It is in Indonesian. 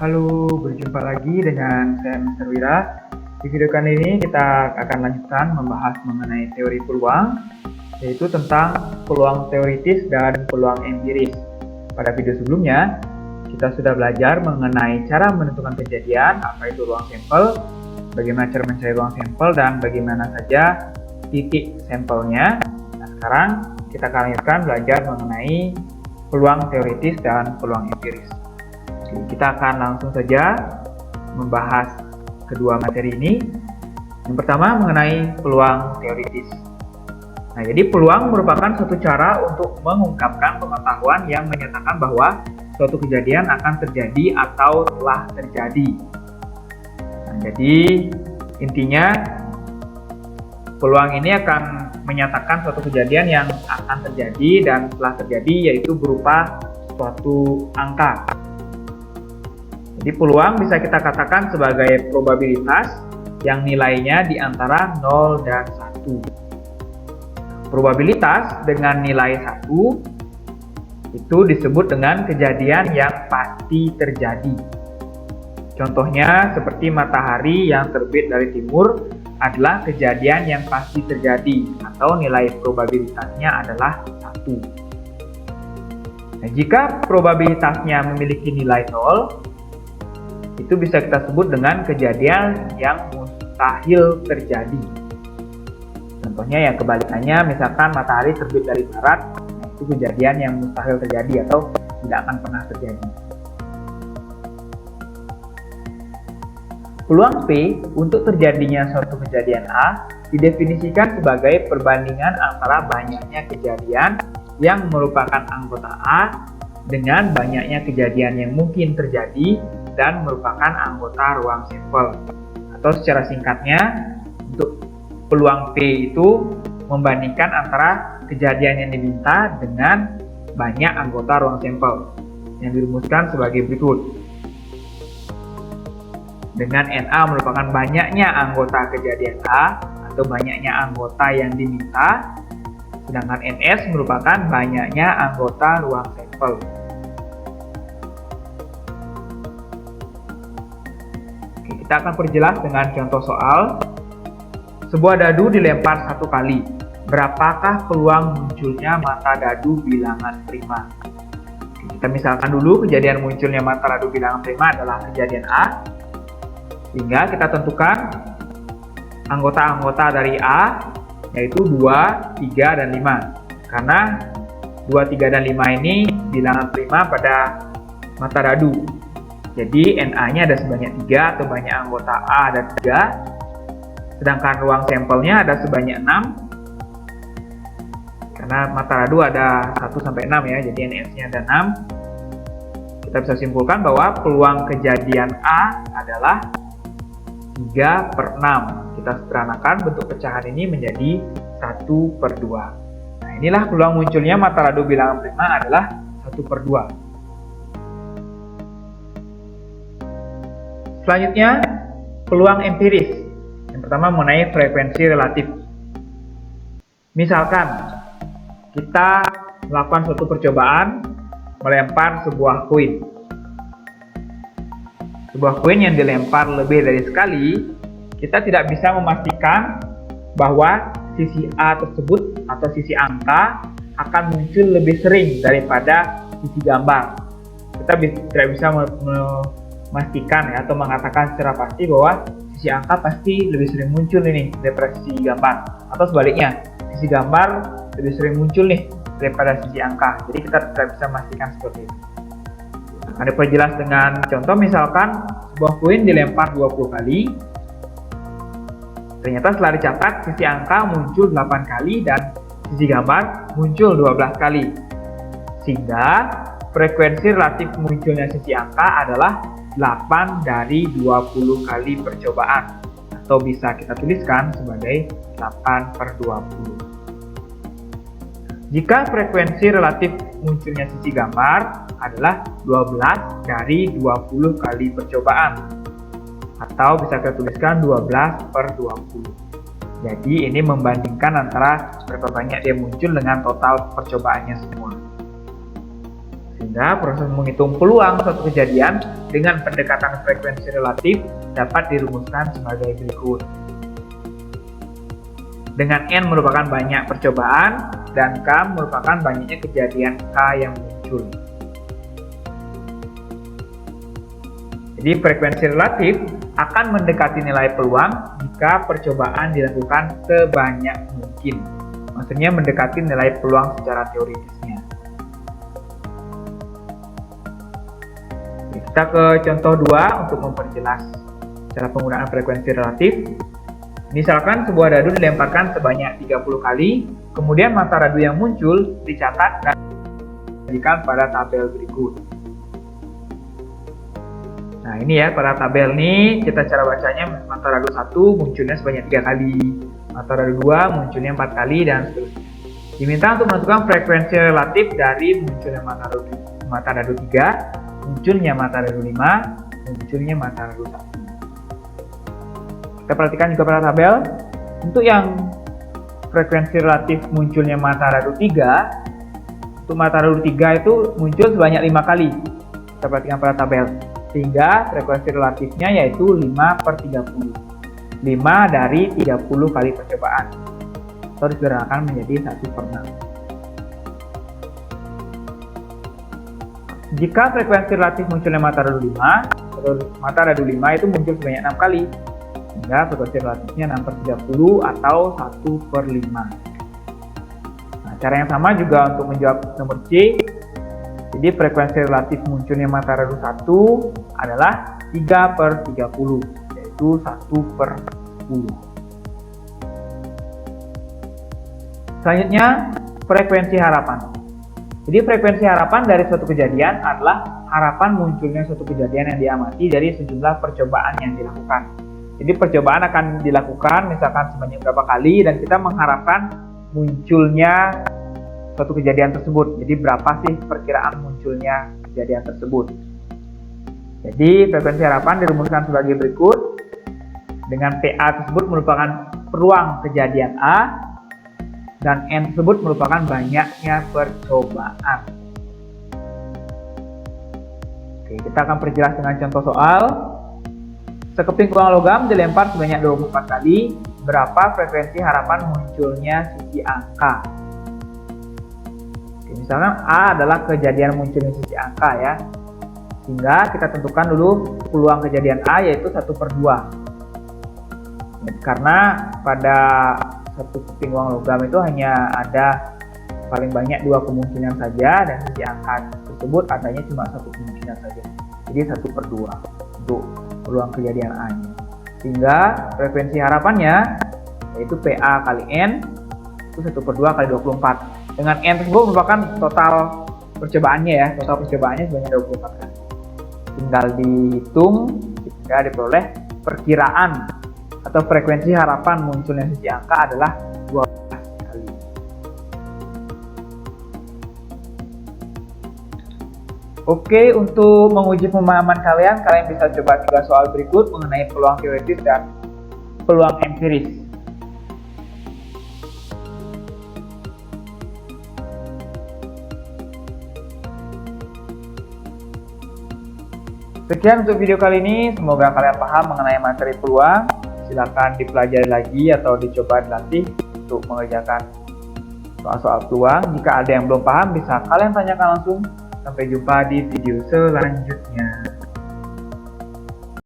Halo, berjumpa lagi dengan saya Mr. Wira. Di video kali ini kita akan lanjutkan membahas mengenai teori peluang, yaitu tentang peluang teoritis dan peluang empiris. Pada video sebelumnya, kita sudah belajar mengenai cara menentukan kejadian, apa itu ruang sampel, bagaimana cara mencari ruang sampel, dan bagaimana saja titik sampelnya. Nah, sekarang kita akan lanjutkan belajar mengenai peluang teoritis dan peluang empiris. Kita akan langsung saja membahas kedua materi ini. Yang pertama mengenai peluang teoritis. Nah, jadi peluang merupakan suatu cara untuk mengungkapkan pengetahuan yang menyatakan bahwa suatu kejadian akan terjadi atau telah terjadi. Nah, jadi intinya peluang ini akan menyatakan suatu kejadian yang akan terjadi dan telah terjadi, yaitu berupa suatu angka. Jadi peluang bisa kita katakan sebagai probabilitas yang nilainya di antara 0 dan 1. Probabilitas dengan nilai 1 itu disebut dengan kejadian yang pasti terjadi. Contohnya seperti matahari yang terbit dari timur adalah kejadian yang pasti terjadi atau nilai probabilitasnya adalah 1. Nah, jika probabilitasnya memiliki nilai 0, itu bisa kita sebut dengan kejadian yang mustahil terjadi. Contohnya yang kebalikannya, misalkan matahari terbit dari barat, nah itu kejadian yang mustahil terjadi atau tidak akan pernah terjadi. Peluang P untuk terjadinya suatu kejadian A didefinisikan sebagai perbandingan antara banyaknya kejadian yang merupakan anggota A dengan banyaknya kejadian yang mungkin terjadi dan merupakan anggota ruang sampel. Atau secara singkatnya, untuk peluang P itu membandingkan antara kejadian yang diminta dengan banyak anggota ruang sampel, yang dirumuskan sebagai berikut. Dengan NA merupakan banyaknya anggota kejadian A atau banyaknya anggota yang diminta, sedangkan NS merupakan banyaknya anggota ruang sampel. Kita akan perjelas dengan contoh soal. Sebuah dadu dilempar 1 kali. Berapakah peluang munculnya mata dadu bilangan prima? Kita misalkan dulu kejadian munculnya mata dadu bilangan prima adalah kejadian A. Sehingga kita tentukan anggota-anggota dari A, yaitu 2, 3, dan 5. Karena 2, 3, dan 5 ini bilangan prima pada mata dadu. Jadi NA-nya ada sebanyak 3 atau banyak anggota A ada 3. Sedangkan ruang sampelnya ada sebanyak 6. Karena mata dadu ada 1-6 ya, jadi NS-nya ada 6. Kita bisa simpulkan bahwa peluang kejadian A adalah 3/6. Kita sederhanakan bentuk pecahan ini menjadi 1/2. Nah, inilah peluang munculnya mata dadu bilangan prima adalah 1/2. Selanjutnya, peluang empiris. Yang pertama mengenai frekuensi relatif. Misalkan, kita melakukan suatu percobaan melempar sebuah koin. Sebuah koin yang dilempar lebih dari sekali, kita tidak bisa memastikan bahwa sisi A tersebut atau sisi angka akan muncul lebih sering daripada sisi gambar. Kita tidak bisa memastikan ya, atau mengatakan secara pasti bahwa sisi angka pasti lebih sering muncul ini daripada sisi gambar, atau sebaliknya sisi gambar lebih sering muncul nih daripada sisi angka. Jadi kita tidak bisa memastikan seperti itu. Akan diperjelas dengan contoh, misalkan sebuah koin dilempar 20 kali. Ternyata setelah dicatat sisi angka muncul 8 kali dan sisi gambar muncul 12 kali. Sehingga frekuensi relatif munculnya sisi angka adalah 8 dari 20 kali percobaan, atau bisa kita tuliskan sebagai 8/20. Jika frekuensi relatif munculnya sisi gambar adalah 12 dari 20 kali percobaan, atau bisa kita tuliskan 12/20. Jadi ini membandingkan antara berapa banyak dia muncul dengan total percobaannya semua. Sehingga proses menghitung peluang suatu kejadian dengan pendekatan frekuensi relatif dapat dirumuskan sebagai berikut. Dengan N merupakan banyak percobaan dan K merupakan banyaknya kejadian K yang muncul. Jadi frekuensi relatif akan mendekati nilai peluang jika percobaan dilakukan sebanyak mungkin. Maksudnya mendekati nilai peluang secara teoritisnya. Kita ke contoh 2 untuk memperjelas cara penggunaan frekuensi relatif. Misalkan sebuah dadu dilemparkan sebanyak 30 kali, kemudian masa dadu yang muncul dicatat dan disajikan pada tabel berikut. Nah ini ya, pada tabel ini kita cara bacanya masa dadu 1 munculnya sebanyak 3 kali, masa dadu 2 munculnya 4 kali, dan seterusnya. Diminta untuk menentukan frekuensi relatif dari munculnya mata dadu 3, munculnya mata dadu 5, dan munculnya mata dadu 1. Kita perhatikan juga pada tabel, untuk yang frekuensi relatif munculnya mata dadu 3, untuk mata dadu 3 itu muncul sebanyak 5 kali. Kita perhatikan pada tabel, sehingga frekuensi relatifnya yaitu 5/30. 5 dari 30 kali percobaan. Atau disederhanakan menjadi 1/6. Jika frekuensi relatif munculnya mata dadu 5, mata dadu 5 itu muncul sebanyak 6 kali. Sehingga frekuensi relatifnya 6/30 atau 1/5. Nah, cara yang sama juga untuk menjawab nomor C. Jadi frekuensi relatif munculnya mata dadu 1 adalah 3/30, yaitu 1/10. Selanjutnya, frekuensi harapan. Jadi frekuensi harapan dari suatu kejadian adalah harapan munculnya suatu kejadian yang diamati dari sejumlah percobaan yang dilakukan. Jadi percobaan akan dilakukan misalkan sebanyak berapa kali dan kita mengharapkan munculnya suatu kejadian tersebut. Jadi berapa sih perkiraan munculnya kejadian tersebut. Jadi frekuensi harapan dirumuskan sebagai berikut. Dengan PA tersebut merupakan peluang kejadian A dan N tersebut merupakan banyaknya percobaan. Oke, kita akan perjelas dengan contoh soal. Sekeping uang logam dilempar sebanyak 24 kali. Berapa frekuensi harapan munculnya sisi angka? Oke, misalkan A adalah kejadian munculnya sisi angka ya. Sehingga kita tentukan dulu peluang kejadian A yaitu 1/2. Karena pada satu keping uang logam itu hanya ada paling banyak 2 kemungkinan saja dan sisi angka tersebut adanya cuma 1 kemungkinan saja. Jadi 1/2 untuk peluang kejadian A-nya. Sehingga frekuensi harapannya yaitu PA kali N itu 1/2 kali 24. Dengan N tersebut merupakan total percobaannya ya. Total percobaannya sebanyak 24 kali. Tinggal dihitung sehingga diperoleh perkiraan atau frekuensi harapan munculnya sisi angka adalah 12 kali. Oke, untuk menguji pemahaman kalian bisa coba 3 soal berikut mengenai peluang teoritis dan peluang empiris. Sekian untuk video kali ini, semoga kalian paham mengenai materi peluang. Silakan dipelajari lagi atau dicoba dilatih untuk mengerjakan soal-soal peluang. Jika ada yang belum paham, bisa kalian tanyakan langsung. Sampai jumpa di video selanjutnya.